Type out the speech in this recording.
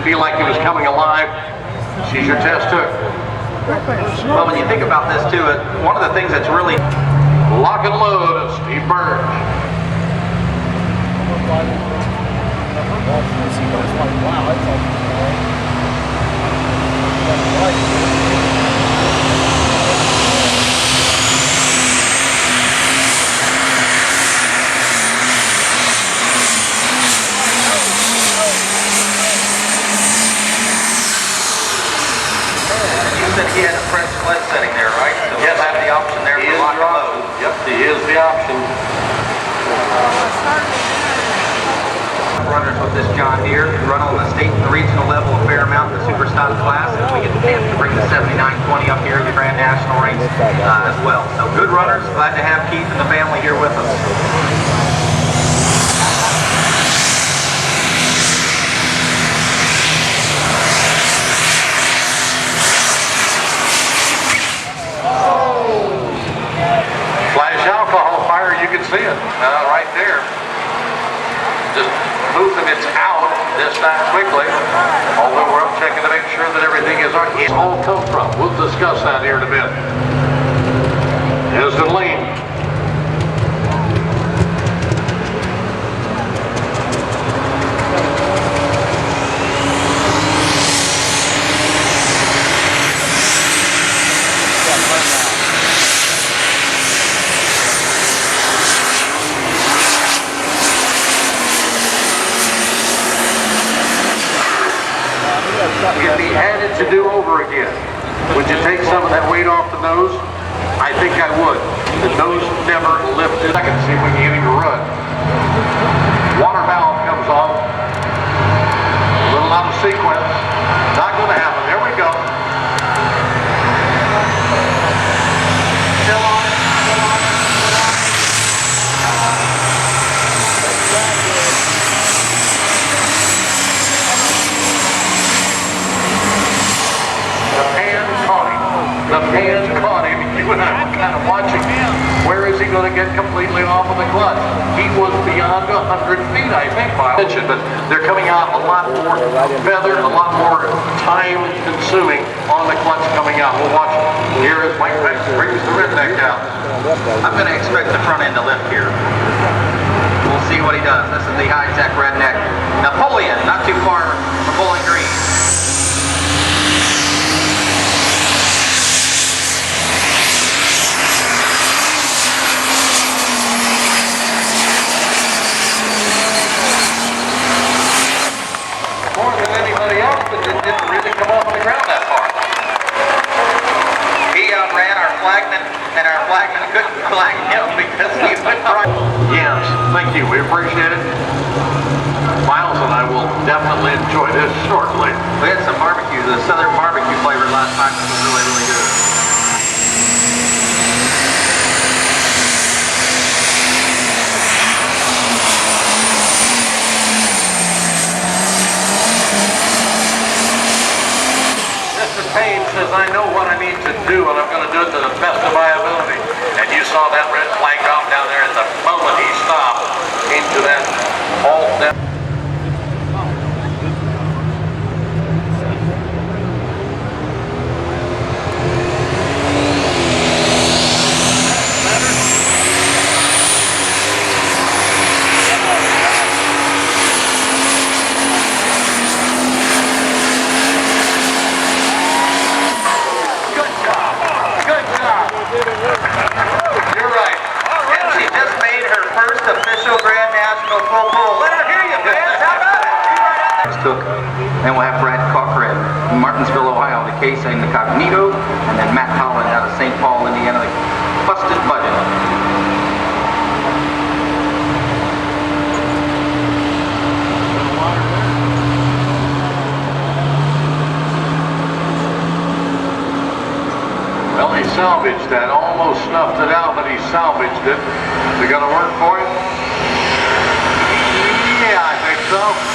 feel like it was coming alive. She's your test hook. Well, when you think about this too, one of the things that's really lock and load of Steve Burns. that he had a French sled setting there, right? So yes, have the option there for lock and load. Yep, he is the option. Runners with this John Deere run on the state and the regional level a fair amount in the super stock class, and we get the chance to bring the 7920 up here in the Grand National ranks as well. So good runners, glad to have Keith and the family here with us. Flash alcohol fire, you can see it right there. Just moving its out this time quickly. Although we're up checking to make sure that everything is on. It's all come from. We'll discuss that here in a bit. Here's the lane. If he had it to do over again, would you take some of that weight off the nose? I think I would. The nose never lifted. I can see if we can get him to run. Water valve comes off. A little out of sequence. Not going to happen. There we go. Still on it. Still on it. The pan caught him. You and I were kind of watching. Where is he going to get completely off of the clutch? He was beyond 100 feet, I think, by mention, but they're coming out a lot more feathered, a lot more time-consuming on the clutch coming out. We'll watch. Here is Mike Tyson brings the redneck out. I'm going to expect the front end to lift here. We'll see what he does. This is the high-tech redneck Napoleon, not too far from Bowling Green. More than anybody else, but it didn't really come off the ground that far. He outran our flagman, and our flagman couldn't flag him because he went right. Yes, thank you. We appreciate it. Miles and I will definitely enjoy this shortly. We had some barbecue, the southern barbecue flavor last night, which was really, really good. Payne says, I know what I need to do, and I'm going to do it to the best of my ability. And you saw that red flag drop down there at the moment he stopped into that halt down. You're right. And she just made her first official Grand National full pull. Let her hear you, fans. How about it? Took, then we'll have Brad Cochran in Martinsville, Ohio, the case in the Cognito, and then Matt Holland out of St. Paul, Indiana, the busted budget. Well, he salvaged that. Almost snuffed it out, but he salvaged it. Is it going to work for him? Yeah, I think so.